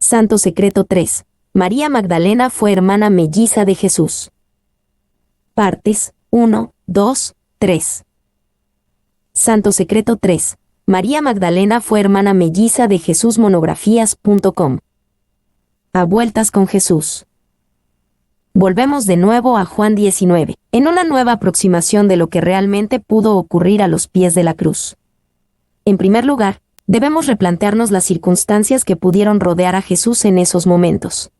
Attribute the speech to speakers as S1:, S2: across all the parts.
S1: Santo secreto 3. María Magdalena fue hermana melliza de Jesús. Partes 1, 2, 3. Santo secreto 3. María Magdalena fue hermana melliza de Jesús. Monografías.com. A vueltas con Jesús. Volvemos de nuevo a Juan 19, en una nueva aproximación de lo que realmente pudo ocurrir a los pies de la cruz. En primer lugar, debemos replantearnos las circunstancias que pudieron rodear a Jesús en esos momentos.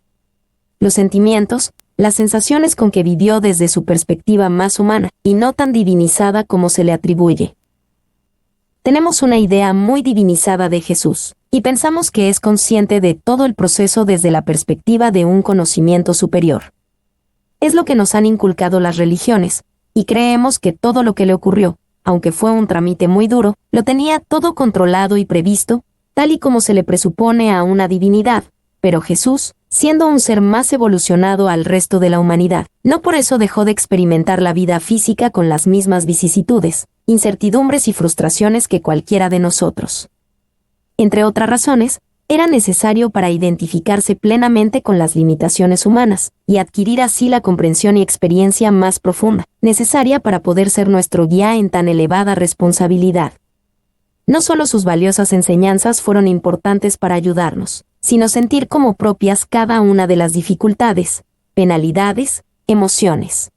S1: Los sentimientos, las sensaciones con que vivió desde su perspectiva más humana, y no tan divinizada como se le atribuye. Tenemos una idea muy divinizada de Jesús, y pensamos que es consciente de todo el proceso desde la perspectiva de un conocimiento superior. Es lo que nos han inculcado las religiones, y creemos que todo lo que le ocurrió, aunque fue un trámite muy duro, lo tenía todo controlado y previsto, tal y como se le presupone a una divinidad, pero Jesús, siendo un ser más evolucionado al resto de la humanidad, no por eso dejó de experimentar la vida física con las mismas vicisitudes, incertidumbres y frustraciones que cualquiera de nosotros. Entre otras razones, era necesario para identificarse plenamente con las limitaciones humanas, y adquirir así la comprensión y experiencia más profunda, necesaria para poder ser nuestro guía en tan elevada responsabilidad. No solo sus valiosas enseñanzas fueron importantes para ayudarnos, sino sentir como propias cada una de las dificultades, penalidades, emociones,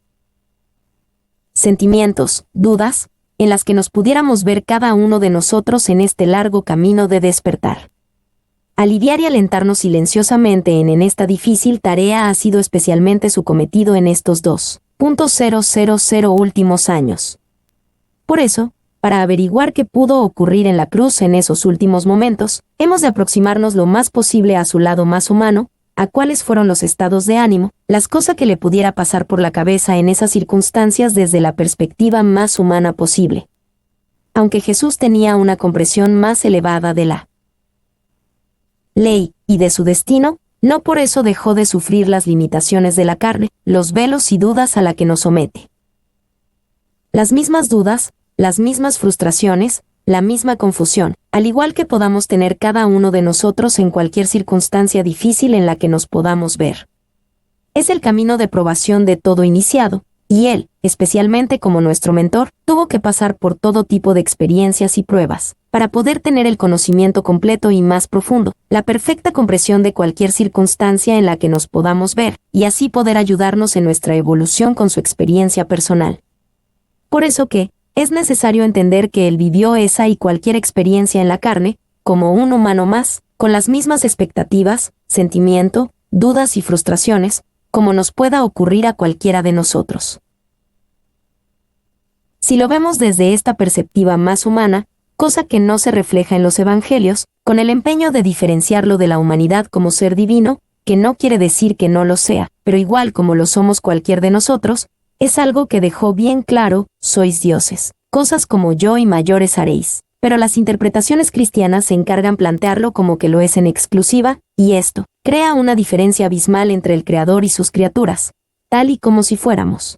S1: sentimientos, dudas, en las que nos pudiéramos ver cada uno de nosotros en este largo camino de despertar. Aliviar y alentarnos silenciosamente en esta difícil tarea ha sido especialmente su cometido en estos 2.000 últimos años. Por eso, para averiguar qué pudo ocurrir en la cruz en esos últimos momentos, hemos de aproximarnos lo más posible a su lado más humano, a cuáles fueron los estados de ánimo, las cosas que le pudiera pasar por la cabeza en esas circunstancias desde la perspectiva más humana posible. Aunque Jesús tenía una comprensión más elevada de la ley, y de su destino, no por eso dejó de sufrir las limitaciones de la carne, los velos y dudas a la que nos somete. Las mismas dudas, las mismas frustraciones, la misma confusión, al igual que podamos tener cada uno de nosotros en cualquier circunstancia difícil en la que nos podamos ver. Es el camino de probación de todo iniciado, y él, especialmente como nuestro mentor, tuvo que pasar por todo tipo de experiencias y pruebas, para poder tener el conocimiento completo y más profundo, la perfecta comprensión de cualquier circunstancia en la que nos podamos ver, y así poder ayudarnos en nuestra evolución con su experiencia personal. Por eso que, es necesario entender que él vivió esa y cualquier experiencia en la carne, como un humano más, con las mismas expectativas, sentimiento, dudas y frustraciones, como nos pueda ocurrir a cualquiera de nosotros. Si lo vemos desde esta perspectiva más humana, cosa que no se refleja en los evangelios, con el empeño de diferenciarlo de la humanidad como ser divino, que no quiere decir que no lo sea, pero igual como lo somos cualquier de nosotros, es algo que dejó bien claro: sois dioses, cosas como yo y mayores haréis. Pero las interpretaciones cristianas se encargan plantearlo como que lo es en exclusiva, y esto crea una diferencia abismal entre el Creador y sus criaturas, tal y como si fuéramos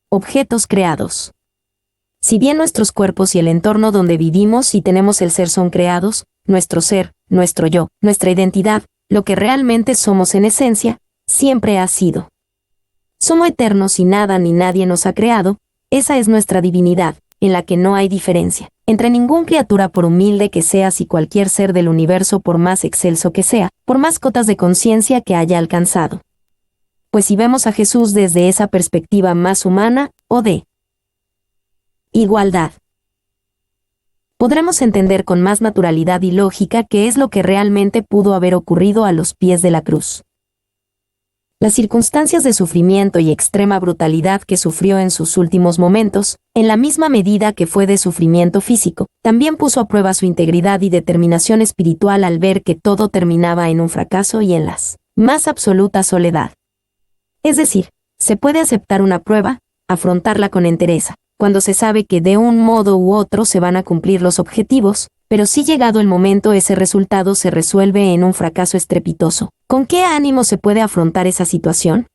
S1: objetos creados. Si bien nuestros cuerpos y el entorno donde vivimos y tenemos el ser son creados, nuestro ser, nuestro yo, nuestra identidad, lo que realmente somos en esencia, siempre ha sido. Somos eternos y nada ni nadie nos ha creado, esa es nuestra divinidad, en la que no hay diferencia entre ninguna criatura por humilde que seas y cualquier ser del universo por más excelso que sea, por más cotas de conciencia que haya alcanzado. Pues si vemos a Jesús desde esa perspectiva más humana, o de igualdad, podremos entender con más naturalidad y lógica qué es lo que realmente pudo haber ocurrido a los pies de la cruz. Las circunstancias de sufrimiento y extrema brutalidad que sufrió en sus últimos momentos, en la misma medida que fue de sufrimiento físico, también puso a prueba su integridad y determinación espiritual al ver que todo terminaba en un fracaso y en las más absoluta soledad. Es decir, se puede aceptar una prueba, afrontarla con entereza, cuando se sabe que de un modo u otro se van a cumplir los objetivos, pero si llegado el momento ese resultado se resuelve en un fracaso estrepitoso, ¿con qué ánimo se puede afrontar esa situación?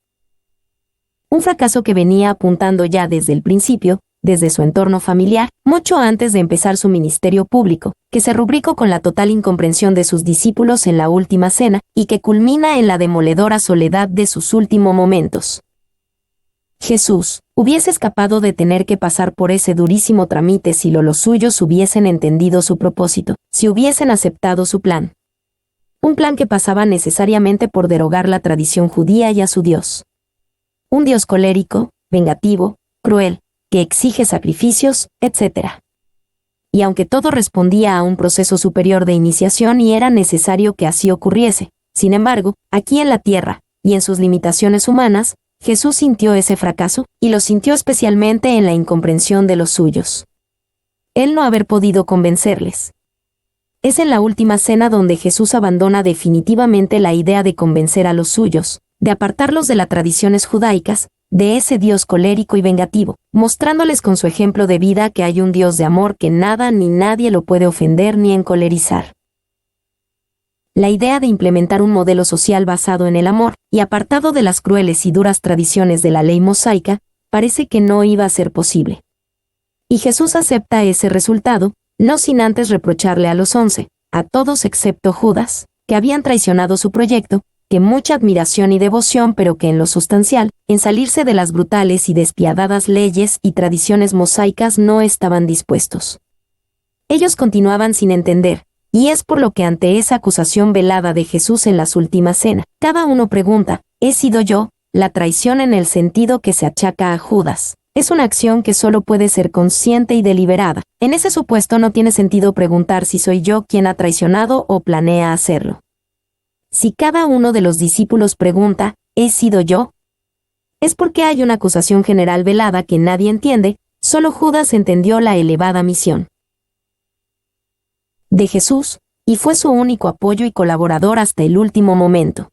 S1: Un fracaso que venía apuntando ya desde el principio, desde su entorno familiar, mucho antes de empezar su ministerio público, que se rubricó con la total incomprensión de sus discípulos en la última cena y que culmina en la demoledora soledad de sus últimos momentos. Jesús hubiese escapado de tener que pasar por ese durísimo trámite si los suyos hubiesen entendido su propósito, si hubiesen aceptado su plan. Un plan que pasaba necesariamente por derogar la tradición judía y a su Dios. Un Dios colérico, vengativo, cruel, que exige sacrificios, etc. Y aunque todo respondía a un proceso superior de iniciación y era necesario que así ocurriese, sin embargo, aquí en la tierra, y en sus limitaciones humanas, Jesús sintió ese fracaso, y lo sintió especialmente en la incomprensión de los suyos. El no haber podido convencerles. Es en la última cena donde Jesús abandona definitivamente la idea de convencer a los suyos, de apartarlos de las tradiciones judaicas, de ese Dios colérico y vengativo, mostrándoles con su ejemplo de vida que hay un Dios de amor que nada ni nadie lo puede ofender ni encolerizar. La idea de implementar un modelo social basado en el amor, y apartado de las crueles y duras tradiciones de la ley mosaica, parece que no iba a ser posible. Y Jesús acepta ese resultado, no sin antes reprocharle a los 11, a todos excepto Judas, que habían traicionado su proyecto, que mucha admiración y devoción pero que en lo sustancial, en salirse de las brutales y despiadadas leyes y tradiciones mosaicas no estaban dispuestos. Ellos continuaban sin entender, y es por lo que ante esa acusación velada de Jesús en las últimas cenas, cada uno pregunta, ¿he sido yo? La traición en el sentido que se achaca a Judas. Es una acción que solo puede ser consciente y deliberada. En ese supuesto no tiene sentido preguntar si soy yo quien ha traicionado o planea hacerlo. Si cada uno de los discípulos pregunta, ¿he sido yo? Es porque hay una acusación general velada que nadie entiende, solo Judas entendió la elevada misión de Jesús, y fue su único apoyo y colaborador hasta el último momento.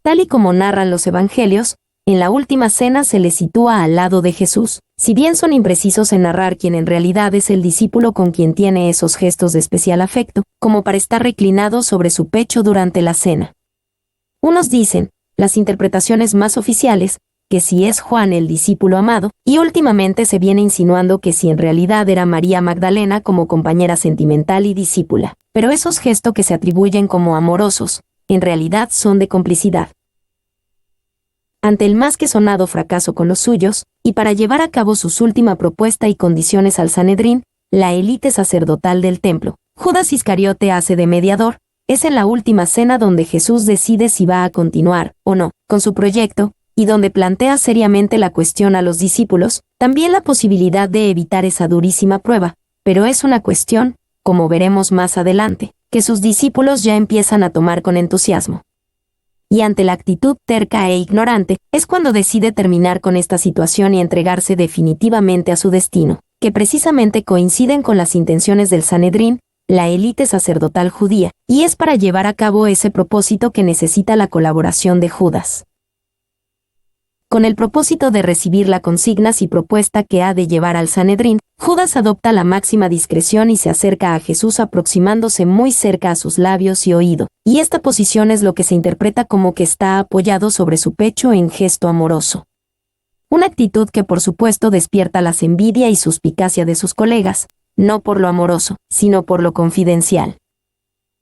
S1: Tal y como narran los evangelios, en la última cena se le sitúa al lado de Jesús, si bien son imprecisos en narrar quién en realidad es el discípulo con quien tiene esos gestos de especial afecto, como para estar reclinado sobre su pecho durante la cena. Unos dicen, las interpretaciones más oficiales, que si es Juan el discípulo amado, y últimamente se viene insinuando que si en realidad era María Magdalena como compañera sentimental y discípula, pero esos gestos que se atribuyen como amorosos, en realidad son de complicidad. Ante el más que sonado fracaso con los suyos, y para llevar a cabo su última propuesta y condiciones al Sanedrín, la élite sacerdotal del templo, Judas Iscariote hace de mediador, es en la última cena donde Jesús decide si va a continuar, o no, con su proyecto, y donde plantea seriamente la cuestión a los discípulos, también la posibilidad de evitar esa durísima prueba, pero es una cuestión, como veremos más adelante, que sus discípulos ya empiezan a tomar con entusiasmo. Y ante la actitud terca e ignorante, es cuando decide terminar con esta situación y entregarse definitivamente a su destino, que precisamente coinciden con las intenciones del Sanedrín, la élite sacerdotal judía, y es para llevar a cabo ese propósito que necesita la colaboración de Judas. Con el propósito de recibir la consignas y propuesta que ha de llevar al Sanedrín, Judas adopta la máxima discreción y se acerca a Jesús aproximándose muy cerca a sus labios y oído, y esta posición es lo que se interpreta como que está apoyado sobre su pecho en gesto amoroso. Una actitud que por supuesto despierta la envidia y suspicacia de sus colegas, no por lo amoroso, sino por lo confidencial.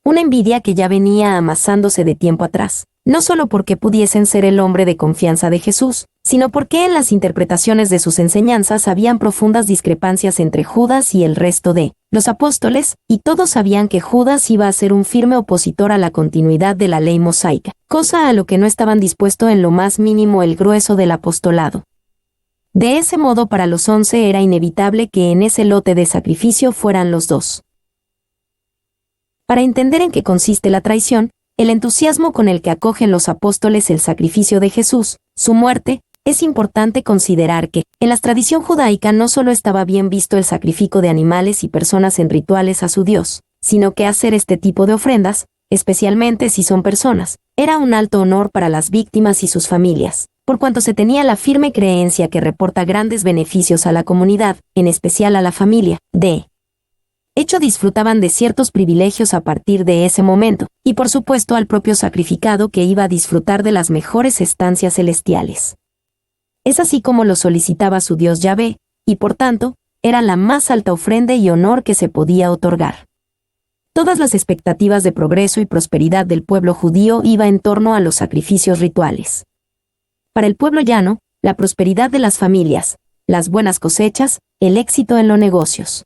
S1: Una envidia que ya venía amasándose de tiempo atrás, no solo porque pudiesen ser el hombre de confianza de Jesús, sino porque en las interpretaciones de sus enseñanzas habían profundas discrepancias entre Judas y el resto de los apóstoles, y todos sabían que Judas iba a ser un firme opositor a la continuidad de la ley mosaica, cosa a lo que no estaban dispuestos en lo más mínimo el grueso del apostolado. De ese modo para los 11 era inevitable que en ese lote de sacrificio fueran los dos. Para entender en qué consiste la traición, el entusiasmo con el que acogen los apóstoles el sacrificio de Jesús, su muerte, es importante considerar que, en la tradición judaica no solo estaba bien visto el sacrificio de animales y personas en rituales a su Dios, sino que hacer este tipo de ofrendas, especialmente si son personas, era un alto honor para las víctimas y sus familias, por cuanto se tenía la firme creencia que reporta grandes beneficios a la comunidad, en especial a la familia, de hecho disfrutaban de ciertos privilegios a partir de ese momento, y por supuesto al propio sacrificado que iba a disfrutar de las mejores estancias celestiales. Es así como lo solicitaba su Dios Yahvé, y por tanto, era la más alta ofrenda y honor que se podía otorgar. Todas las expectativas de progreso y prosperidad del pueblo judío iba en torno a los sacrificios rituales. Para el pueblo llano, la prosperidad de las familias, las buenas cosechas, el éxito en los negocios,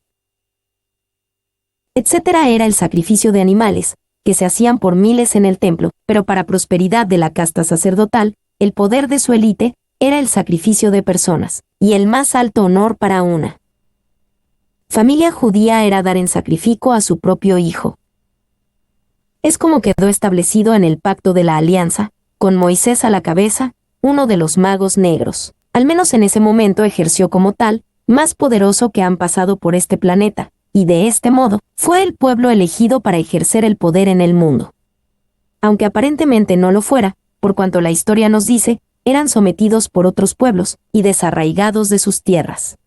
S1: etcétera, era el sacrificio de animales, que se hacían por miles en el templo, pero para prosperidad de la casta sacerdotal, el poder de su élite, era el sacrificio de personas, y el más alto honor para una familia judía era dar en sacrificio a su propio hijo. Es como quedó establecido en el pacto de la alianza, con Moisés a la cabeza, uno de los magos negros. Al menos en ese momento ejerció como tal, más poderoso que han pasado por este planeta, y de este modo, fue el pueblo elegido para ejercer el poder en el mundo. Aunque aparentemente no lo fuera, por cuanto la historia nos dice, eran sometidos por otros pueblos, y desarraigados de sus tierras.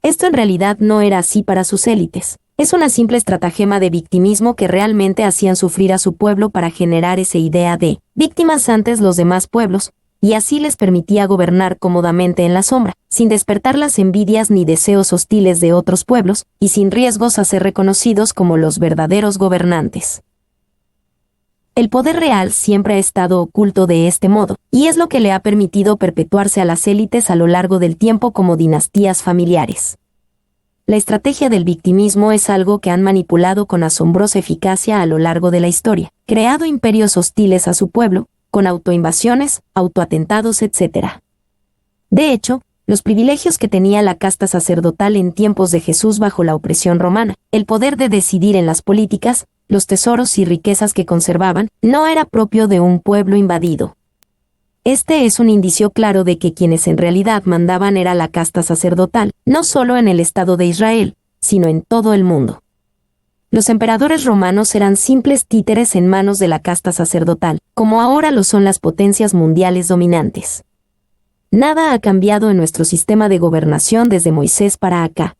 S1: Esto en realidad no era así para sus élites. Es una simple estratagema de victimismo que realmente hacían sufrir a su pueblo para generar esa idea de víctimas antes los demás pueblos, y así les permitía gobernar cómodamente en la sombra, sin despertar las envidias ni deseos hostiles de otros pueblos, y sin riesgos a ser reconocidos como los verdaderos gobernantes. El poder real siempre ha estado oculto de este modo, y es lo que le ha permitido perpetuarse a las élites a lo largo del tiempo como dinastías familiares. La estrategia del victimismo es algo que han manipulado con asombrosa eficacia a lo largo de la historia, creado imperios hostiles a su pueblo, con autoinvasiones, autoatentados, etc. De hecho, los privilegios que tenía la casta sacerdotal en tiempos de Jesús bajo la opresión romana, el poder de decidir en las políticas, los tesoros y riquezas que conservaban, no era propio de un pueblo invadido. Este es un indicio claro de que quienes en realidad mandaban era la casta sacerdotal, no solo en el Estado de Israel, sino en todo el mundo. Los emperadores romanos eran simples títeres en manos de la casta sacerdotal, como ahora lo son las potencias mundiales dominantes. Nada ha cambiado en nuestro sistema de gobernación desde Moisés para acá.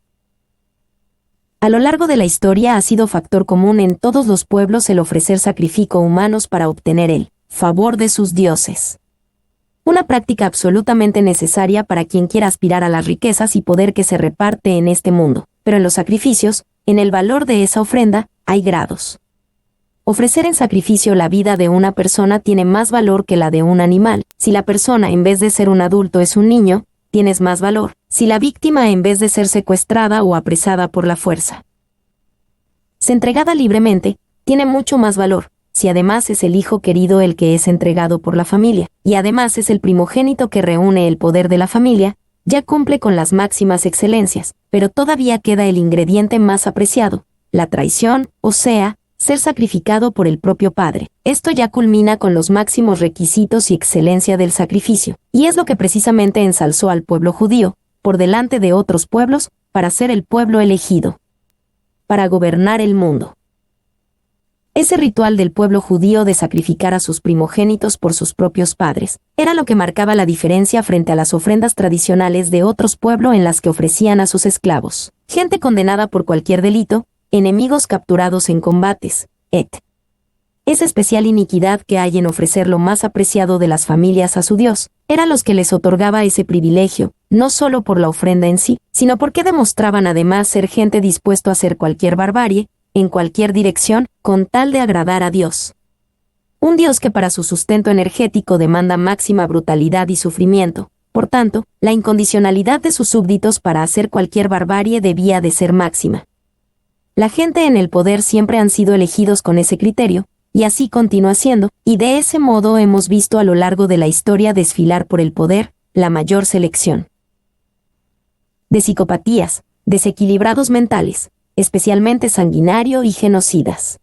S1: A lo largo de la historia ha sido factor común en todos los pueblos el ofrecer sacrificios humanos para obtener el favor de sus dioses. Una práctica absolutamente necesaria para quien quiera aspirar a las riquezas y poder que se reparte en este mundo, pero en los sacrificios, en el valor de esa ofrenda, hay grados. Ofrecer en sacrificio la vida de una persona tiene más valor que la de un animal. Si la persona en vez de ser un adulto es un niño, tienes más valor. Si la víctima en vez de ser secuestrada o apresada por la fuerza se entregada libremente, tiene mucho más valor. Si además es el hijo querido el que es entregado por la familia, y además es el primogénito que reúne el poder de la familia, ya cumple con las máximas excelencias, pero todavía queda el ingrediente más apreciado, la traición, o sea, ser sacrificado por el propio padre. Esto ya culmina con los máximos requisitos y excelencia del sacrificio, y es lo que precisamente ensalzó al pueblo judío, por delante de otros pueblos, para ser el pueblo elegido, para gobernar el mundo. Ese ritual del pueblo judío de sacrificar a sus primogénitos por sus propios padres, era lo que marcaba la diferencia frente a las ofrendas tradicionales de otros pueblos en las que ofrecían a sus esclavos, gente condenada por cualquier delito, enemigos capturados en combates, etc. Esa especial iniquidad que hay en ofrecer lo más apreciado de las familias a su Dios, era los que les otorgaba ese privilegio, no solo por la ofrenda en sí, sino porque demostraban además ser gente dispuesto a hacer cualquier barbarie, en cualquier dirección, con tal de agradar a Dios. Un Dios que para su sustento energético demanda máxima brutalidad y sufrimiento. Por tanto, la incondicionalidad de sus súbditos para hacer cualquier barbarie debía de ser máxima. La gente en el poder siempre han sido elegidos con ese criterio, y así continúa siendo, y de ese modo hemos visto a lo largo de la historia desfilar por el poder, la mayor selección de psicopatías, desequilibrados mentales, especialmente sanguinario y genocidas.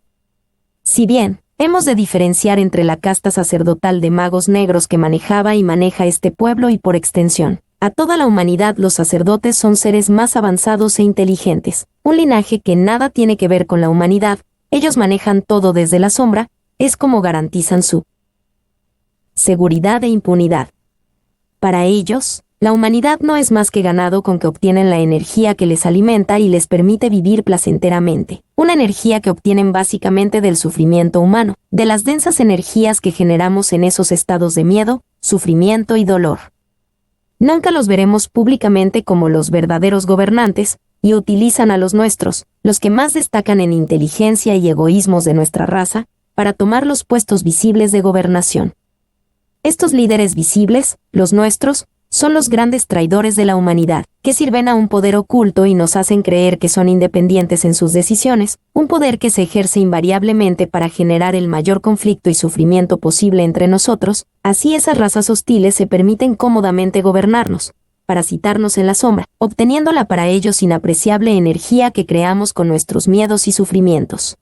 S1: Si bien, hemos de diferenciar entre la casta sacerdotal de magos negros que manejaba y maneja este pueblo y por extensión, a toda la humanidad los sacerdotes son seres más avanzados e inteligentes, un linaje que nada tiene que ver con la humanidad, ellos manejan todo desde la sombra, es como garantizan su seguridad e impunidad. Para ellos, la humanidad no es más que ganado con que obtienen la energía que les alimenta y les permite vivir placenteramente. Una energía que obtienen básicamente del sufrimiento humano, de las densas energías que generamos en esos estados de miedo, sufrimiento y dolor. Nunca los veremos públicamente como los verdaderos gobernantes, y utilizan a los nuestros, los que más destacan en inteligencia y egoísmos de nuestra raza, para tomar los puestos visibles de gobernación. Estos líderes visibles, los nuestros, son los grandes traidores de la humanidad, que sirven a un poder oculto y nos hacen creer que son independientes en sus decisiones, un poder que se ejerce invariablemente para generar el mayor conflicto y sufrimiento posible entre nosotros. Así esas razas hostiles se permiten cómodamente gobernarnos, parasitarnos en la sombra, obteniendo la para ellos inapreciable energía que creamos con nuestros miedos y sufrimientos.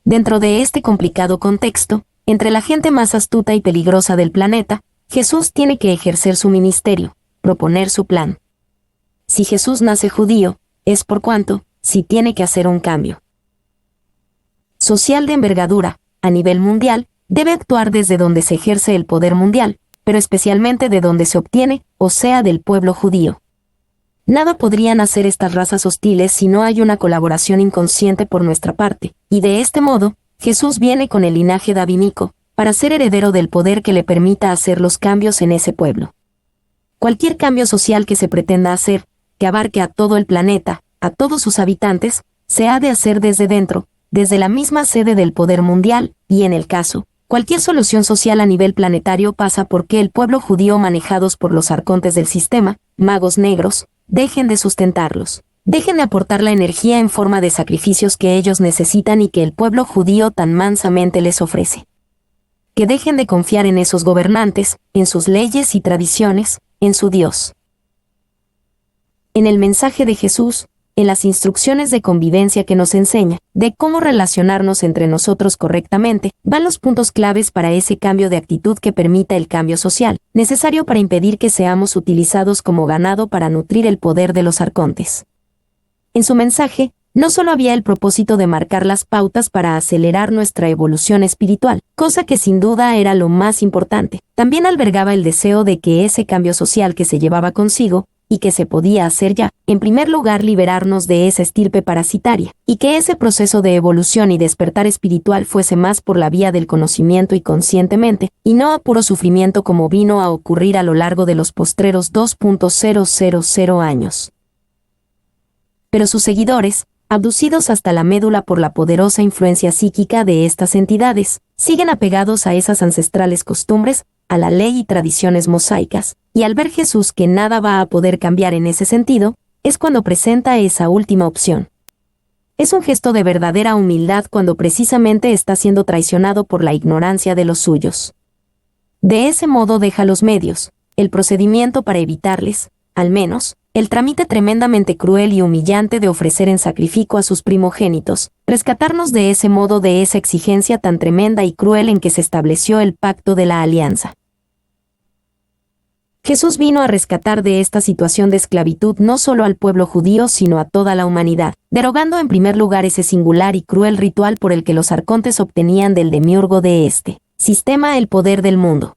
S1: Dentro de este complicado contexto, entre la gente más astuta y peligrosa del planeta, Jesús tiene que ejercer su ministerio, proponer su plan. Si Jesús nace judío, es por cuanto, si tiene que hacer un cambio social de envergadura, a nivel mundial, debe actuar desde donde se ejerce el poder mundial, pero especialmente de donde se obtiene, o sea, del pueblo judío. Nada podrían hacer estas razas hostiles si no hay una colaboración inconsciente por nuestra parte, y de este modo, Jesús viene con el linaje davínico, para ser heredero del poder que le permita hacer los cambios en ese pueblo. Cualquier cambio social que se pretenda hacer, que abarque a todo el planeta, a todos sus habitantes, se ha de hacer desde dentro, desde la misma sede del poder mundial, y en el caso, cualquier solución social a nivel planetario pasa porque el pueblo judío manejados por los arcontes del sistema, magos negros, dejen de sustentarlos. Dejen de aportar la energía en forma de sacrificios que ellos necesitan y que el pueblo judío tan mansamente les ofrece. Que dejen de confiar en esos gobernantes, en sus leyes y tradiciones, en su Dios. En el mensaje de Jesús, en las instrucciones de convivencia que nos enseña, de cómo relacionarnos entre nosotros correctamente, van los puntos claves para ese cambio de actitud que permita el cambio social, necesario para impedir que seamos utilizados como ganado para nutrir el poder de los arcontes. En su mensaje, no solo había el propósito de marcar las pautas para acelerar nuestra evolución espiritual, cosa que sin duda era lo más importante, también albergaba el deseo de que ese cambio social que se llevaba consigo, y que se podía hacer ya, en primer lugar liberarnos de esa estirpe parasitaria, y que ese proceso de evolución y despertar espiritual fuese más por la vía del conocimiento y conscientemente, y no a puro sufrimiento como vino a ocurrir a lo largo de los postreros 2.000 años. Pero sus seguidores, abducidos hasta la médula por la poderosa influencia psíquica de estas entidades, siguen apegados a esas ancestrales costumbres, a la ley y tradiciones mosaicas, y al ver Jesús que nada va a poder cambiar en ese sentido, es cuando presenta esa última opción. Es un gesto de verdadera humildad cuando precisamente está siendo traicionado por la ignorancia de los suyos. De ese modo deja los medios, el procedimiento para evitarles, al menos, el trámite tremendamente cruel y humillante de ofrecer en sacrificio a sus primogénitos, rescatarnos de ese modo de esa exigencia tan tremenda y cruel en que se estableció el pacto de la alianza. Jesús vino a rescatar de esta situación de esclavitud no solo al pueblo judío sino a toda la humanidad, derogando en primer lugar ese singular y cruel ritual por el que los arcontes obtenían del demiurgo de este sistema el poder del mundo.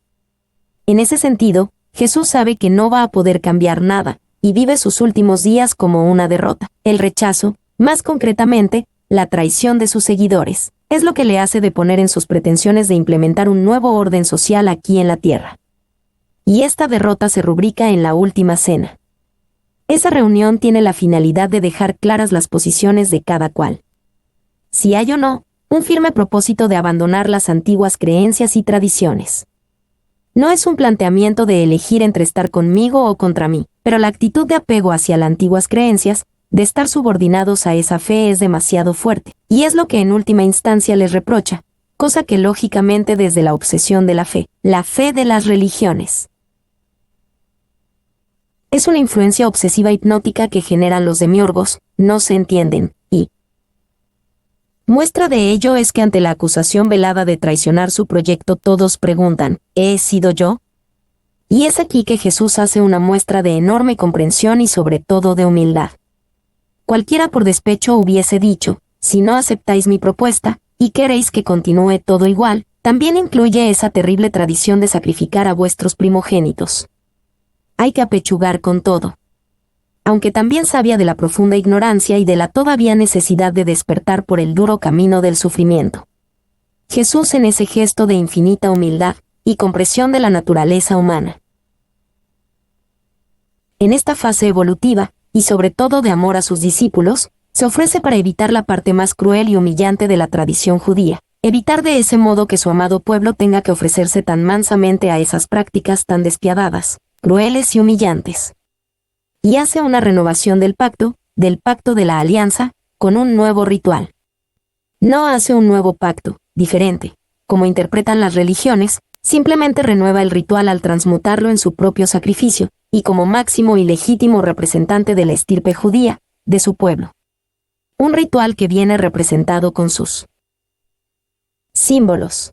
S1: En ese sentido, Jesús sabe que no va a poder cambiar nada, y vive sus últimos días como una derrota. El rechazo, más concretamente, la traición de sus seguidores, es lo que le hace deponer en sus pretensiones de implementar un nuevo orden social aquí en la tierra. Y esta derrota se rubrica en la última cena. Esa reunión tiene la finalidad de dejar claras las posiciones de cada cual. Si hay o no, un firme propósito de abandonar las antiguas creencias y tradiciones. No es un planteamiento de elegir entre estar conmigo o contra mí, pero la actitud de apego hacia las antiguas creencias, de estar subordinados a esa fe es demasiado fuerte, y es lo que en última instancia les reprocha, cosa que lógicamente desde la obsesión de la fe de las religiones. Es una influencia obsesiva hipnótica que generan los demiurgos, no se entienden, y muestra de ello es que ante la acusación velada de traicionar su proyecto todos preguntan, ¿he sido yo? Y es aquí que Jesús hace una muestra de enorme comprensión y sobre todo de humildad. Cualquiera por despecho hubiese dicho, si no aceptáis mi propuesta, y queréis que continúe todo igual, también incluye esa terrible tradición de sacrificar a vuestros primogénitos. Hay que apechugar con todo. Aunque también sabía de la profunda ignorancia y de la todavía necesidad de despertar por el duro camino del sufrimiento. Jesús en ese gesto de infinita humildad y comprensión de la naturaleza humana. En esta fase evolutiva, y sobre todo de amor a sus discípulos, se ofrece para evitar la parte más cruel y humillante de la tradición judía, evitar de ese modo que su amado pueblo tenga que ofrecerse tan mansamente a esas prácticas tan despiadadas, crueles y humillantes. Y hace una renovación del pacto de la alianza, con un nuevo ritual. No hace un nuevo pacto, diferente, como interpretan las religiones, simplemente renueva el ritual al transmutarlo en su propio sacrificio, y como máximo y legítimo representante de la estirpe judía, de su pueblo. Un ritual que viene representado con sus símbolos.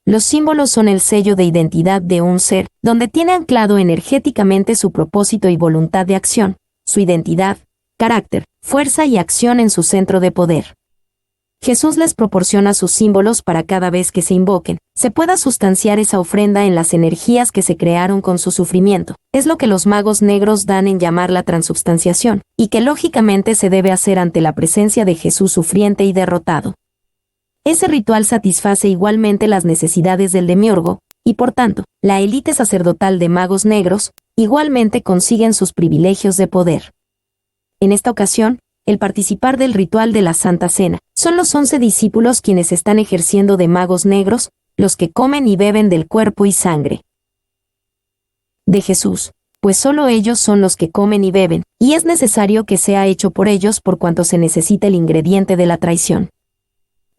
S1: Los símbolos son el sello de identidad de un ser, donde tiene anclado energéticamente su propósito y voluntad de acción, su identidad, carácter, fuerza y acción en su centro de poder. Jesús les proporciona sus símbolos para cada vez que se invoquen, se pueda sustanciar esa ofrenda en las energías que se crearon con su sufrimiento. Es lo que los magos negros dan en llamar la transubstanciación, y que lógicamente se debe hacer ante la presencia de Jesús sufriente y derrotado. Ese ritual satisface igualmente las necesidades del demiurgo, y por tanto, la élite sacerdotal de magos negros, igualmente consiguen sus privilegios de poder. En esta ocasión, el participar del ritual de la Santa Cena, son los 11 discípulos quienes están ejerciendo de magos negros, los que comen y beben del cuerpo y sangre de Jesús, pues solo ellos son los que comen y beben, y es necesario que sea hecho por ellos por cuanto se necesita el ingrediente de la traición.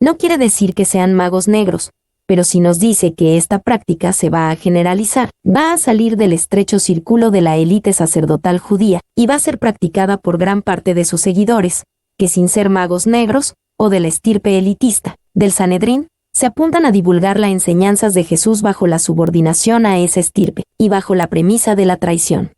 S1: No quiere decir que sean magos negros, pero si nos dice que esta práctica se va a generalizar, va a salir del estrecho círculo de la élite sacerdotal judía, y va a ser practicada por gran parte de sus seguidores, que sin ser magos negros, o de la estirpe elitista, del Sanedrín, se apuntan a divulgar las enseñanzas de Jesús bajo la subordinación a esa estirpe, y bajo la premisa de la traición.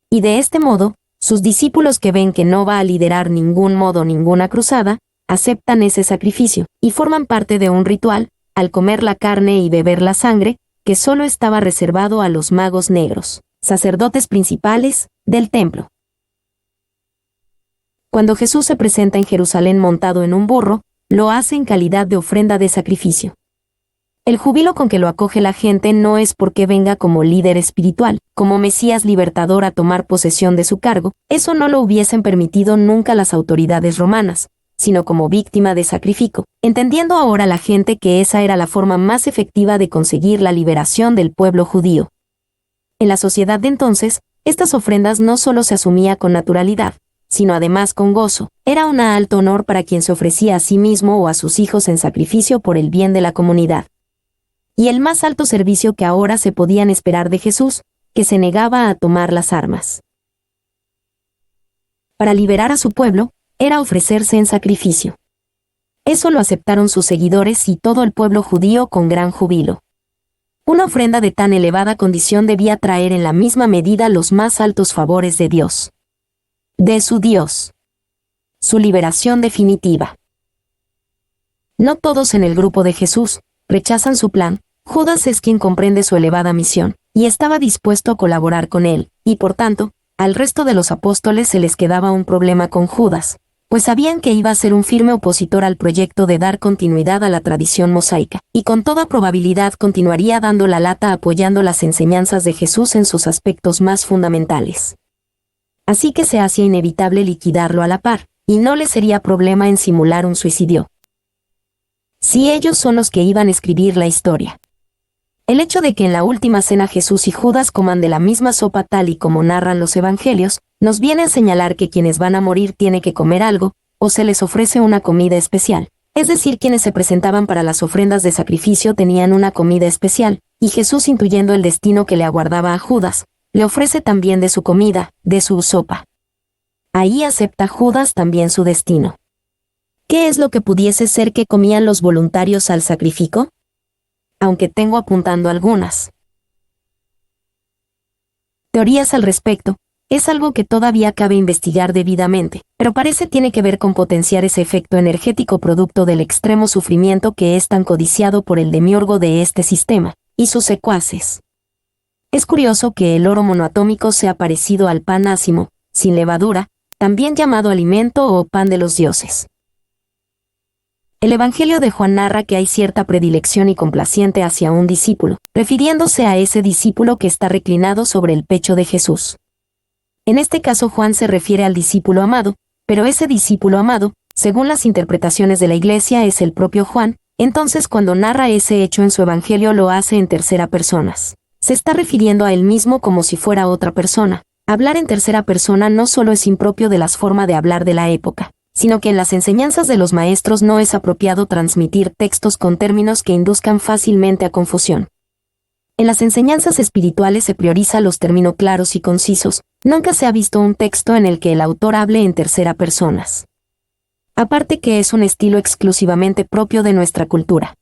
S1: Y de este modo, sus discípulos que ven que no va a liderar ninguna cruzada, aceptan ese sacrificio, y forman parte de un ritual, al comer la carne y beber la sangre, que solo estaba reservado a los magos negros, sacerdotes principales, del templo. Cuando Jesús se presenta en Jerusalén montado en un burro, lo hace en calidad de ofrenda de sacrificio. El júbilo con que lo acoge la gente no es porque venga como líder espiritual, como Mesías libertador a tomar posesión de su cargo, eso no lo hubiesen permitido nunca las autoridades romanas, sino como víctima de sacrificio, entendiendo ahora la gente que esa era la forma más efectiva de conseguir la liberación del pueblo judío. En la sociedad de entonces, estas ofrendas no solo se asumía con naturalidad, sino además con gozo, era un alto honor para quien se ofrecía a sí mismo o a sus hijos en sacrificio por el bien de la comunidad. Y el más alto servicio que ahora se podían esperar de Jesús, que se negaba a tomar las armas. Para liberar a su pueblo, era ofrecerse en sacrificio. Eso lo aceptaron sus seguidores y todo el pueblo judío con gran júbilo. Una ofrenda de tan elevada condición debía traer en la misma medida los más altos favores de Dios. De su Dios. Su liberación definitiva. No todos en el grupo de Jesús rechazan su plan. Judas es quien comprende su elevada misión, y estaba dispuesto a colaborar con él, y por tanto, al resto de los apóstoles se les quedaba un problema con Judas, pues sabían que iba a ser un firme opositor al proyecto de dar continuidad a la tradición mosaica, y con toda probabilidad continuaría dando la lata apoyando las enseñanzas de Jesús en sus aspectos más fundamentales. Así que se hacía inevitable liquidarlo a la par, y no le sería problema en simular un suicidio. Si ellos son los que iban a escribir la historia. El hecho de que en la última cena Jesús y Judas coman de la misma sopa tal y como narran los evangelios, nos viene a señalar que quienes van a morir tienen que comer algo, o se les ofrece una comida especial. Es decir, quienes se presentaban para las ofrendas de sacrificio tenían una comida especial, y Jesús, intuyendo el destino que le aguardaba a Judas, le ofrece también de su comida, de su sopa. Ahí acepta Judas también su destino. ¿Qué es lo que pudiese ser que comían los voluntarios al sacrificio? Aunque tengo apuntando algunas teorías al respecto, es algo que todavía cabe investigar debidamente, pero parece tiene que ver con potenciar ese efecto energético producto del extremo sufrimiento que es tan codiciado por el demiurgo de este sistema, y sus secuaces. Es curioso que el oro monoatómico sea parecido al pan ácimo, sin levadura, también llamado alimento o pan de los dioses. El Evangelio de Juan narra que hay cierta predilección y complaciente hacia un discípulo, refiriéndose a ese discípulo que está reclinado sobre el pecho de Jesús. En este caso Juan se refiere al discípulo amado, pero ese discípulo amado, según las interpretaciones de la Iglesia, es el propio Juan. Entonces cuando narra ese hecho en su Evangelio lo hace en tercera persona. Se está refiriendo a él mismo como si fuera otra persona. Hablar en tercera persona no solo es impropio de las formas de hablar de la época, sino que en las enseñanzas de los maestros no es apropiado transmitir textos con términos que induzcan fácilmente a confusión. En las enseñanzas espirituales se prioriza los términos claros y concisos. Nunca se ha visto un texto en el que el autor hable en tercera persona. Aparte que es un estilo exclusivamente propio de nuestra cultura.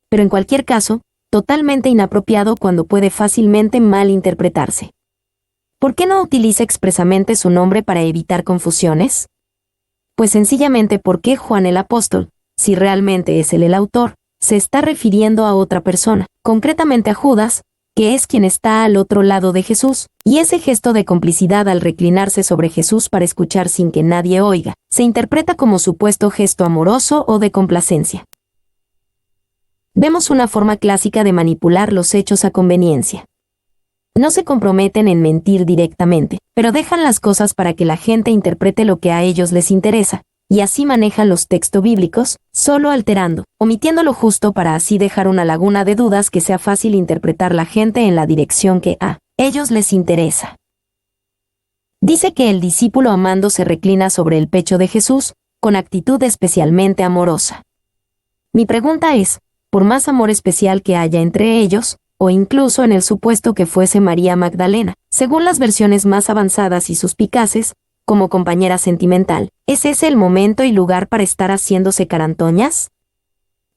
S1: Pero en cualquier caso, totalmente inapropiado cuando puede fácilmente malinterpretarse. ¿Por qué no utiliza expresamente su nombre para evitar confusiones? Pues sencillamente porque Juan el apóstol, si realmente es él el autor, se está refiriendo a otra persona, concretamente a Judas, que es quien está al otro lado de Jesús, y ese gesto de complicidad al reclinarse sobre Jesús para escuchar sin que nadie oiga, se interpreta como supuesto gesto amoroso o de complacencia. Vemos una forma clásica de manipular los hechos a conveniencia. No se comprometen en mentir directamente, pero dejan las cosas para que la gente interprete lo que a ellos les interesa, y así manejan los textos bíblicos, solo alterando, omitiendo lo justo para así dejar una laguna de dudas que sea fácil interpretar la gente en la dirección que a ellos les interesa. Dice que el discípulo amando se reclina sobre el pecho de Jesús, con actitud especialmente amorosa. Mi pregunta es, por más amor especial que haya entre ellos, o incluso en el supuesto que fuese María Magdalena, según las versiones más avanzadas y suspicaces, como compañera sentimental, ¿es ese el momento y lugar para estar haciéndose carantoñas?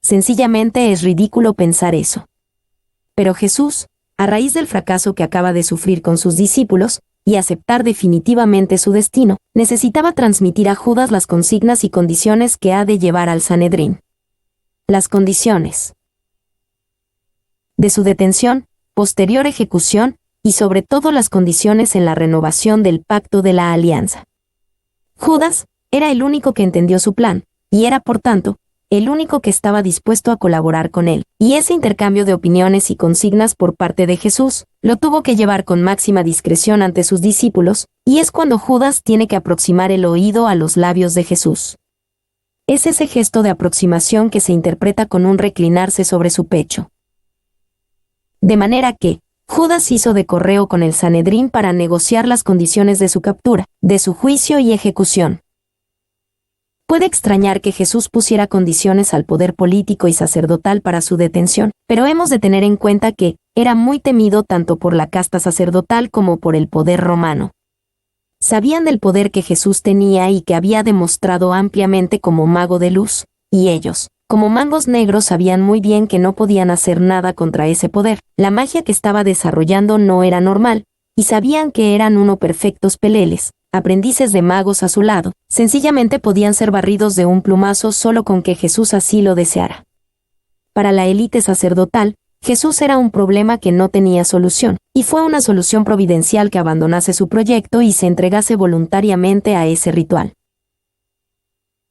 S1: Sencillamente es ridículo pensar eso. Pero Jesús, a raíz del fracaso que acaba de sufrir con sus discípulos, y aceptar definitivamente su destino, necesitaba transmitir a Judas las consignas y condiciones que ha de llevar al Sanedrín. Las condiciones de su detención, posterior ejecución, y sobre todo las condiciones en la renovación del pacto de la alianza. Judas era el único que entendió su plan, y era por tanto, el único que estaba dispuesto a colaborar con él, y ese intercambio de opiniones y consignas por parte de Jesús, lo tuvo que llevar con máxima discreción ante sus discípulos, y es cuando Judas tiene que aproximar el oído a los labios de Jesús. Es ese gesto de aproximación que se interpreta con un reclinarse sobre su pecho. De manera que, Judas hizo de correo con el Sanedrín para negociar las condiciones de su captura, de su juicio y ejecución. Puede extrañar que Jesús pusiera condiciones al poder político y sacerdotal para su detención, pero hemos de tener en cuenta que era muy temido tanto por la casta sacerdotal como por el poder romano. Sabían del poder que Jesús tenía y que había demostrado ampliamente como mago de luz, y ellos, como mangos negros, sabían muy bien que no podían hacer nada contra ese poder. La magia que estaba desarrollando no era normal, y sabían que eran perfectos peleles, aprendices de magos a su lado. Sencillamente podían ser barridos de un plumazo solo con que Jesús así lo deseara. Para la élite sacerdotal, Jesús era un problema que no tenía solución, y fue una solución providencial que abandonase su proyecto y se entregase voluntariamente a ese ritual.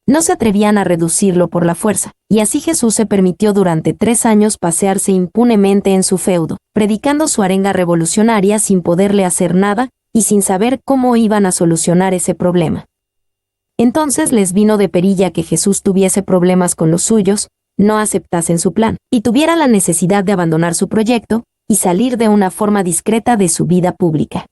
S1: No se atrevían a reducirlo por la fuerza, y así Jesús se permitió durante 3 años pasearse impunemente en su feudo, predicando su arenga revolucionaria sin poderle hacer nada, y sin saber cómo iban a solucionar ese problema. Entonces les vino de perilla que Jesús tuviese problemas con los suyos, no aceptasen su plan, y tuviera la necesidad de abandonar su proyecto, y salir de una forma discreta de su vida pública.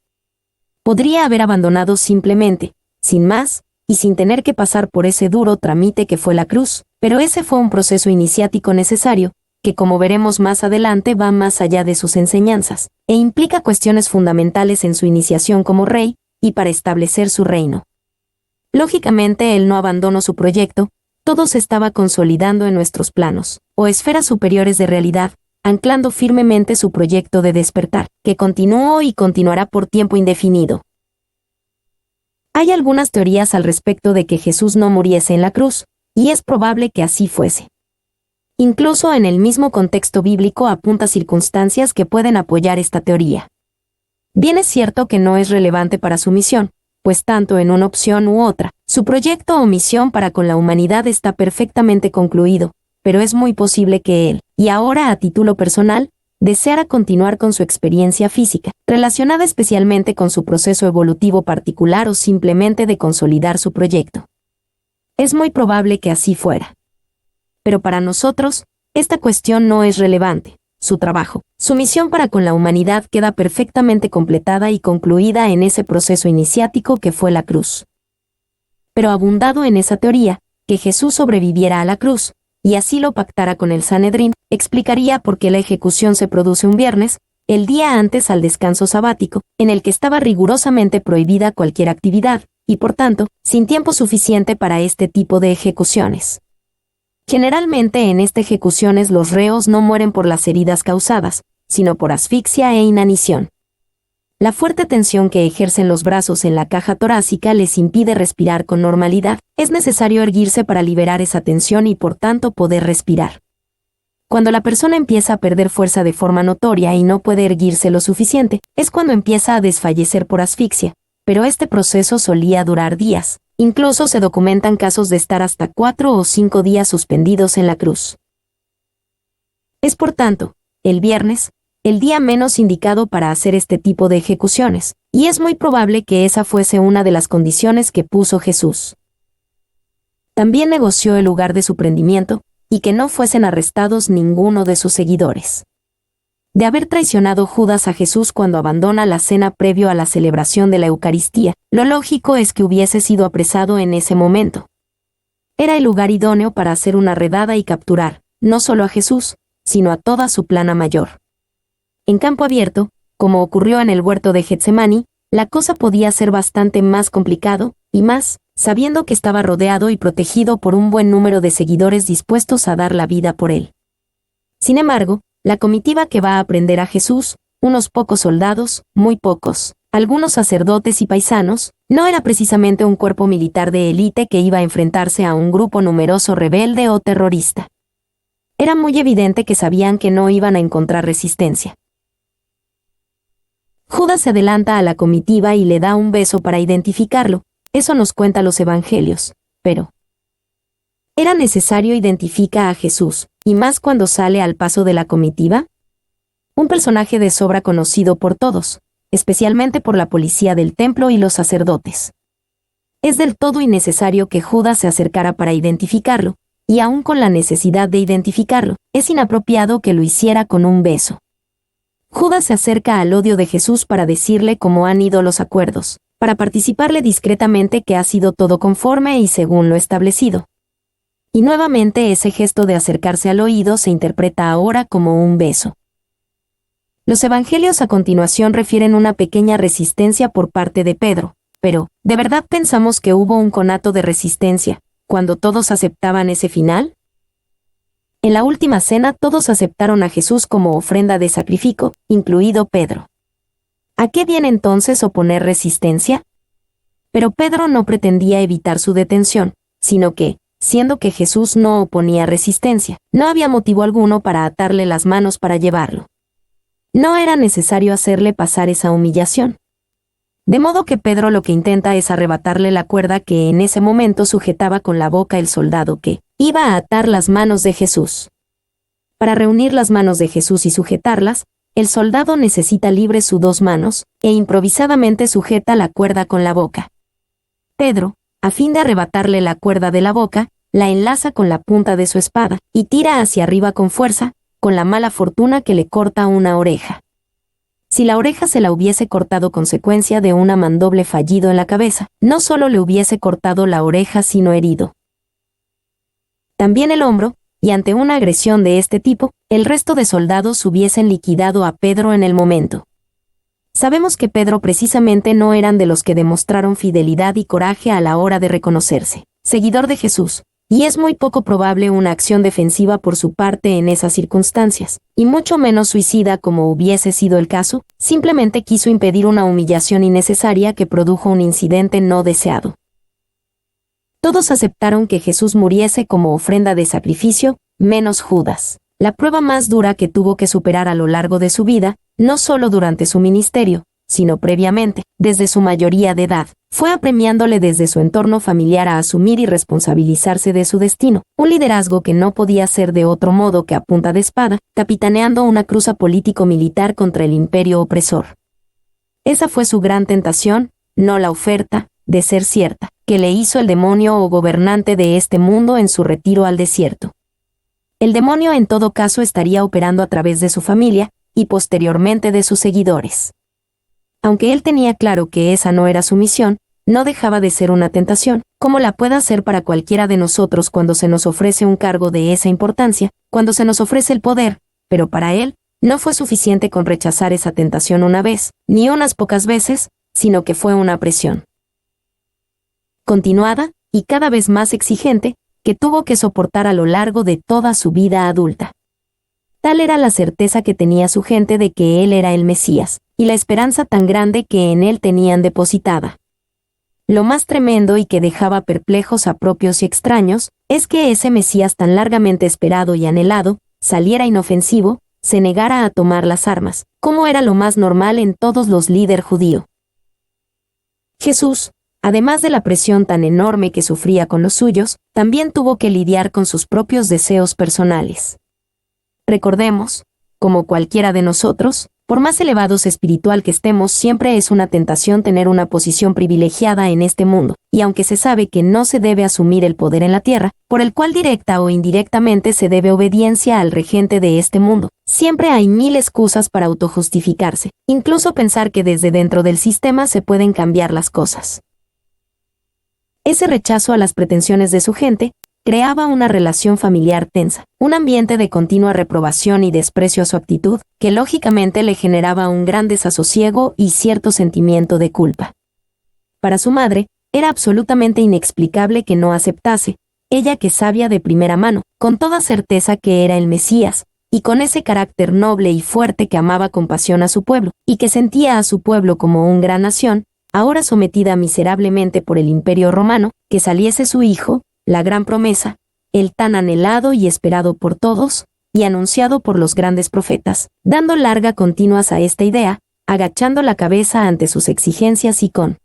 S1: Podría haber abandonado simplemente, sin más, y sin tener que pasar por ese duro trámite que fue la cruz, pero ese fue un proceso iniciático necesario, que como veremos más adelante va más allá de sus enseñanzas, e implica cuestiones fundamentales en su iniciación como rey, y para establecer su reino. Lógicamente él no abandonó su proyecto, todo se estaba consolidando en nuestros planos, o esferas superiores de realidad, anclando firmemente su proyecto de despertar, que continuó y continuará por tiempo indefinido. Hay algunas teorías al respecto de que Jesús no muriese en la cruz, y es probable que así fuese. Incluso en el mismo contexto bíblico apunta circunstancias que pueden apoyar esta teoría. Bien es cierto que no es relevante para su misión, pues tanto en una opción u otra, su proyecto o misión para con la humanidad está perfectamente concluido, pero es muy posible que él, y ahora a título personal, deseara continuar con su experiencia física, relacionada especialmente con su proceso evolutivo particular o simplemente de consolidar su proyecto. Es muy probable que así fuera. Pero para nosotros, esta cuestión no es relevante. Su trabajo, su misión para con la humanidad queda perfectamente completada y concluida en ese proceso iniciático que fue la cruz. Pero abundado en esa teoría, que Jesús sobreviviera a la cruz, y así lo pactara con el Sanedrín, explicaría por qué la ejecución se produce un viernes, el día antes al descanso sabático, en el que estaba rigurosamente prohibida cualquier actividad, y por tanto, sin tiempo suficiente para este tipo de ejecuciones. Generalmente en estas ejecuciones los reos no mueren por las heridas causadas, sino por asfixia e inanición. La fuerte tensión que ejercen los brazos en la caja torácica les impide respirar con normalidad. Es necesario erguirse para liberar esa tensión y por tanto poder respirar. Cuando la persona empieza a perder fuerza de forma notoria y no puede erguirse lo suficiente, es cuando empieza a desfallecer por asfixia, pero este proceso solía durar días. Incluso se documentan casos de estar hasta 4 o 5 días suspendidos en la cruz. Es por tanto, el viernes, el día menos indicado para hacer este tipo de ejecuciones, y es muy probable que esa fuese una de las condiciones que puso Jesús. También negoció el lugar de su prendimiento, y que no fuesen arrestados ninguno de sus seguidores. De haber traicionado Judas a Jesús cuando abandona la cena previo a la celebración de la Eucaristía, lo lógico es que hubiese sido apresado en ese momento. Era el lugar idóneo para hacer una redada y capturar, no solo a Jesús, sino a toda su plana mayor. En campo abierto, como ocurrió en el huerto de Getsemaní, la cosa podía ser bastante más complicado, y más, sabiendo que estaba rodeado y protegido por un buen número de seguidores dispuestos a dar la vida por él. Sin embargo, la comitiva que va a prender a Jesús, unos pocos soldados, muy pocos, algunos sacerdotes y paisanos, no era precisamente un cuerpo militar de élite que iba a enfrentarse a un grupo numeroso rebelde o terrorista. Era muy evidente que sabían que no iban a encontrar resistencia. Judas se adelanta a la comitiva y le da un beso para identificarlo, eso nos cuenta los evangelios, pero ¿era necesario identificar a Jesús, y más cuando sale al paso de la comitiva? Un personaje de sobra conocido por todos, especialmente por la policía del templo y los sacerdotes. Es del todo innecesario que Judas se acercara para identificarlo, y aun con la necesidad de identificarlo, es inapropiado que lo hiciera con un beso. Judas se acerca al odio de Jesús para decirle cómo han ido los acuerdos, para participarle discretamente que ha sido todo conforme y según lo establecido. Y nuevamente ese gesto de acercarse al oído se interpreta ahora como un beso. Los evangelios a continuación refieren una pequeña resistencia por parte de Pedro, pero, ¿de verdad pensamos que hubo un conato de resistencia, cuando todos aceptaban ese final? En la última cena todos aceptaron a Jesús como ofrenda de sacrificio, incluido Pedro. ¿A qué viene entonces oponer resistencia? Pero Pedro no pretendía evitar su detención, sino que, siendo que Jesús no oponía resistencia, no había motivo alguno para atarle las manos para llevarlo. No era necesario hacerle pasar esa humillación. De modo que Pedro lo que intenta es arrebatarle la cuerda que en ese momento sujetaba con la boca el soldado que iba a atar las manos de Jesús. Para reunir las manos de Jesús y sujetarlas, el soldado necesita libres sus dos manos, e improvisadamente sujeta la cuerda con la boca. Pedro, a fin de arrebatarle la cuerda de la boca, la enlaza con la punta de su espada, y tira hacia arriba con fuerza, con la mala fortuna que le corta una oreja. Si la oreja se la hubiese cortado consecuencia de un mandoble fallido en la cabeza, no solo le hubiese cortado la oreja sino herido también el hombro, y ante una agresión de este tipo, el resto de soldados hubiesen liquidado a Pedro en el momento. Sabemos que Pedro precisamente no eran de los que demostraron fidelidad y coraje a la hora de reconocerse seguidor de Jesús, y es muy poco probable una acción defensiva por su parte en esas circunstancias, y mucho menos suicida como hubiese sido el caso, simplemente quiso impedir una humillación innecesaria que produjo un incidente no deseado. Todos aceptaron que Jesús muriese como ofrenda de sacrificio, menos Judas. La prueba más dura que tuvo que superar a lo largo de su vida, no solo durante su ministerio, sino previamente, desde su mayoría de edad, fue apremiándole desde su entorno familiar a asumir y responsabilizarse de su destino, un liderazgo que no podía ser de otro modo que a punta de espada, capitaneando una cruza político-militar contra el imperio opresor. Esa fue su gran tentación, no la oferta, de ser cierta, que le hizo el demonio o gobernante de este mundo en su retiro al desierto. El demonio en todo caso estaría operando a través de su familia, y posteriormente de sus seguidores. Aunque él tenía claro que esa no era su misión, no dejaba de ser una tentación, como la pueda ser para cualquiera de nosotros cuando se nos ofrece un cargo de esa importancia, cuando se nos ofrece el poder, pero para él, no fue suficiente con rechazar esa tentación una vez, ni unas pocas veces, sino que fue una presión continuada, y cada vez más exigente, que tuvo que soportar a lo largo de toda su vida adulta. Tal era la certeza que tenía su gente de que él era el Mesías, y la esperanza tan grande que en él tenían depositada. Lo más tremendo y que dejaba perplejos a propios y extraños, es que ese Mesías tan largamente esperado y anhelado, saliera inofensivo, se negara a tomar las armas, como era lo más normal en todos los líderes judíos. Jesús, además de la presión tan enorme que sufría con los suyos, también tuvo que lidiar con sus propios deseos personales. Recordemos, como cualquiera de nosotros, por más elevados espiritual que estemos, siempre es una tentación tener una posición privilegiada en este mundo, y aunque se sabe que no se debe asumir el poder en la tierra, por el cual directa o indirectamente se debe obediencia al regente de este mundo, siempre hay mil excusas para autojustificarse, incluso pensar que desde dentro del sistema se pueden cambiar las cosas. Ese rechazo a las pretensiones de su gente creaba una relación familiar tensa, un ambiente de continua reprobación y desprecio a su actitud, que lógicamente le generaba un gran desasosiego y cierto sentimiento de culpa. Para su madre, era absolutamente inexplicable que no aceptase, ella que sabía de primera mano, con toda certeza que era el Mesías, y con ese carácter noble y fuerte que amaba con pasión a su pueblo, y que sentía a su pueblo como una gran nación, ahora sometida miserablemente por el Imperio Romano, que saliese su hijo, la gran promesa, el tan anhelado y esperado por todos, y anunciado por los grandes profetas, dando larga continuas a esta idea, agachando la cabeza ante sus exigencias y con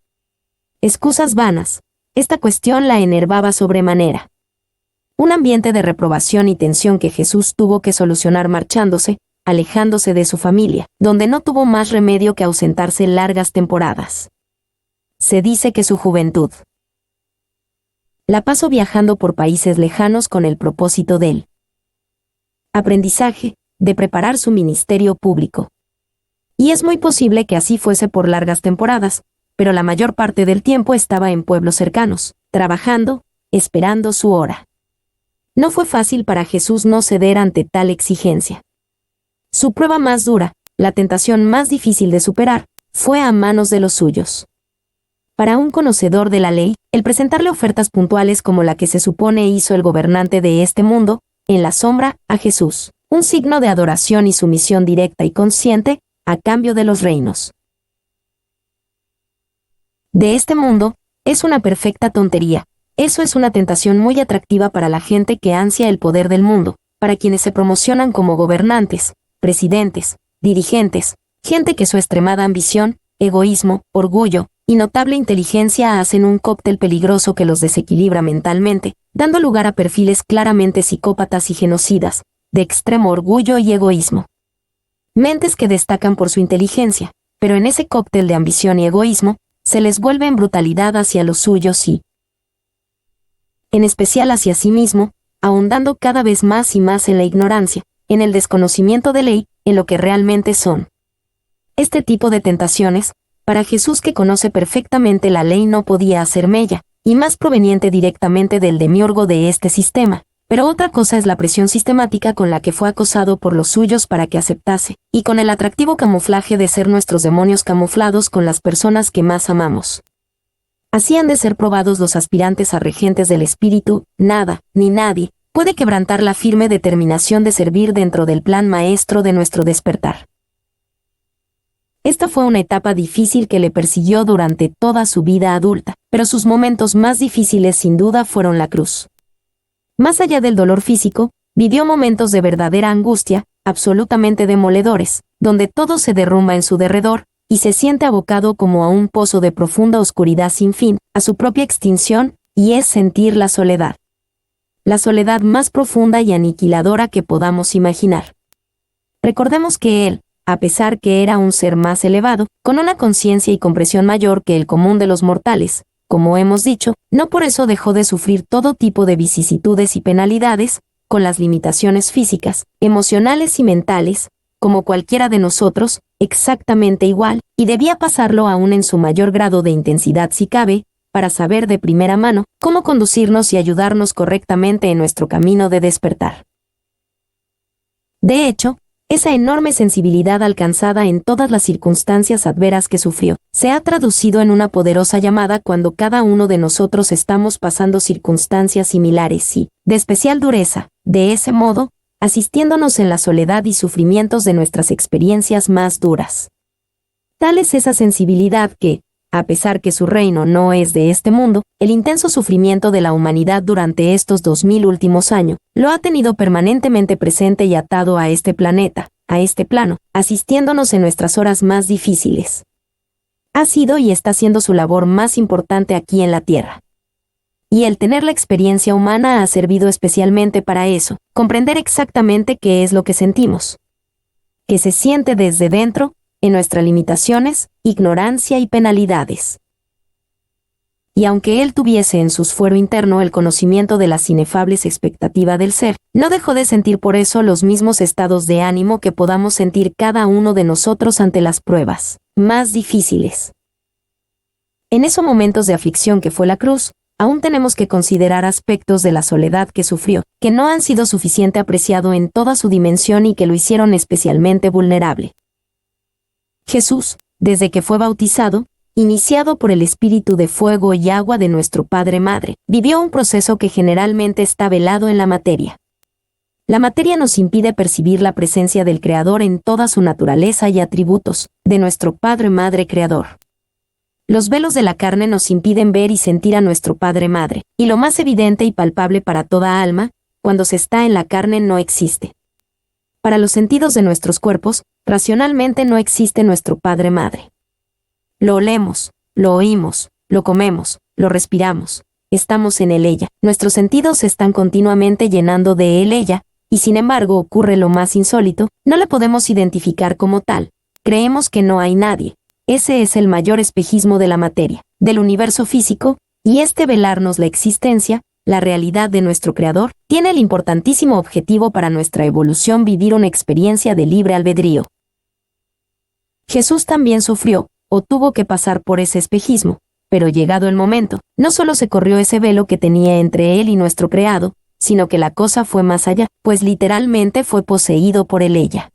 S1: excusas vanas. Esta cuestión la enervaba sobremanera. Un ambiente de reprobación y tensión que Jesús tuvo que solucionar marchándose, alejándose de su familia, donde no tuvo más remedio que ausentarse largas temporadas. Se dice que su juventud la pasó viajando por países lejanos con el propósito del aprendizaje, de preparar su ministerio público. Y es muy posible que así fuese por largas temporadas, pero la mayor parte del tiempo estaba en pueblos cercanos, trabajando, esperando su hora. No fue fácil para Jesús no ceder ante tal exigencia. Su prueba más dura, la tentación más difícil de superar, fue a manos de los suyos. Para un conocedor de la ley, el presentarle ofertas puntuales como la que se supone hizo el gobernante de este mundo, en la sombra, a Jesús, un signo de adoración y sumisión directa y consciente, a cambio de los reinos de este mundo, es una perfecta tontería. Eso es una tentación muy atractiva para la gente que ansia el poder del mundo, para quienes se promocionan como gobernantes, presidentes, dirigentes, gente que su extremada ambición, egoísmo, orgullo y notable inteligencia hacen un cóctel peligroso que los desequilibra mentalmente, dando lugar a perfiles claramente psicópatas y genocidas, de extremo orgullo y egoísmo. Mentes que destacan por su inteligencia, pero en ese cóctel de ambición y egoísmo, se les vuelve en brutalidad hacia los suyos y, en especial hacia sí mismo, ahondando cada vez más y más en la ignorancia, en el desconocimiento de ley, en lo que realmente son. Este tipo de tentaciones, para Jesús que conoce perfectamente la ley no podía hacer mella, y más proveniente directamente del demiurgo de este sistema, pero otra cosa es la presión sistemática con la que fue acosado por los suyos para que aceptase, y con el atractivo camuflaje de ser nuestros demonios camuflados con las personas que más amamos. Así han de ser probados los aspirantes a regentes del espíritu, nada, ni nadie, puede quebrantar la firme determinación de servir dentro del plan maestro de nuestro despertar. Esta fue una etapa difícil que le persiguió durante toda su vida adulta, pero sus momentos más difíciles sin duda fueron la cruz. Más allá del dolor físico, vivió momentos de verdadera angustia, absolutamente demoledores, donde todo se derrumba en su derredor, y se siente abocado como a un pozo de profunda oscuridad sin fin, a su propia extinción, y es sentir la soledad. La soledad más profunda y aniquiladora que podamos imaginar. Recordemos que él, a pesar que era un ser más elevado, con una conciencia y comprensión mayor que el común de los mortales, como hemos dicho, no por eso dejó de sufrir todo tipo de vicisitudes y penalidades, con las limitaciones físicas, emocionales y mentales, como cualquiera de nosotros, exactamente igual, y debía pasarlo aún en su mayor grado de intensidad si cabe, para saber de primera mano cómo conducirnos y ayudarnos correctamente en nuestro camino de despertar. De hecho, esa enorme sensibilidad alcanzada en todas las circunstancias adveras que sufrió, se ha traducido en una poderosa llamada cuando cada uno de nosotros estamos pasando circunstancias similares y, de especial dureza, de ese modo, asistiéndonos en la soledad y sufrimientos de nuestras experiencias más duras. Tal es esa sensibilidad que, a pesar que su reino no es de este mundo, el intenso sufrimiento de la humanidad durante estos 2000 últimos años, lo ha tenido permanentemente presente y atado a este planeta, a este plano, asistiéndonos en nuestras horas más difíciles. Ha sido y está siendo su labor más importante aquí en la Tierra. Y el tener la experiencia humana ha servido especialmente para eso, comprender exactamente qué es lo que sentimos. Que se siente desde dentro, en nuestras limitaciones, ignorancia y penalidades. Y aunque él tuviese en su fuero interno el conocimiento de las inefables expectativas del ser, no dejó de sentir por eso los mismos estados de ánimo que podamos sentir cada uno de nosotros ante las pruebas más difíciles. En esos momentos de aflicción que fue la cruz, aún tenemos que considerar aspectos de la soledad que sufrió, que no han sido suficiente apreciado en toda su dimensión y que lo hicieron especialmente vulnerable. Jesús, desde que fue bautizado, iniciado por el Espíritu de fuego y agua de nuestro Padre Madre, vivió un proceso que generalmente está velado en la materia. La materia nos impide percibir la presencia del Creador en toda su naturaleza y atributos, de nuestro Padre Madre Creador. Los velos de la carne nos impiden ver y sentir a nuestro Padre Madre, y lo más evidente y palpable para toda alma, cuando se está en la carne no existe. Para los sentidos de nuestros cuerpos, racionalmente no existe nuestro Padre Madre. Lo olemos, lo oímos, lo comemos, lo respiramos, estamos en él ella, nuestros sentidos se están continuamente llenando de él ella, y sin embargo ocurre lo más insólito, no la podemos identificar como tal, creemos que no hay nadie, ese es el mayor espejismo de la materia, del universo físico, y este velarnos la existencia, la realidad de nuestro Creador, tiene el importantísimo objetivo para nuestra evolución vivir una experiencia de libre albedrío. Jesús también sufrió, o tuvo que pasar por ese espejismo, pero llegado el momento, no solo se corrió ese velo que tenía entre él y nuestro Creado, sino que la cosa fue más allá, pues literalmente fue poseído por él ella.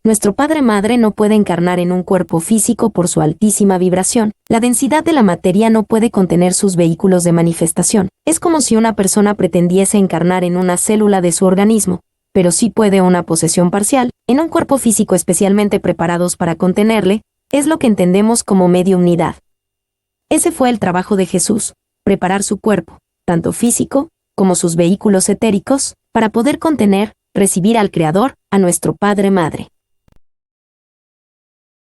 S1: Nuestro Padre Madre no puede encarnar en un cuerpo físico por su altísima vibración, la densidad de la materia no puede contener sus vehículos de manifestación, es como si una persona pretendiese encarnar en una célula de su organismo, pero sí puede una posesión parcial, en un cuerpo físico especialmente preparados para contenerle, es lo que entendemos como mediumnidad. Ese fue el trabajo de Jesús, preparar su cuerpo, tanto físico, como sus vehículos etéricos, para poder contener, recibir al Creador, a nuestro Padre Madre.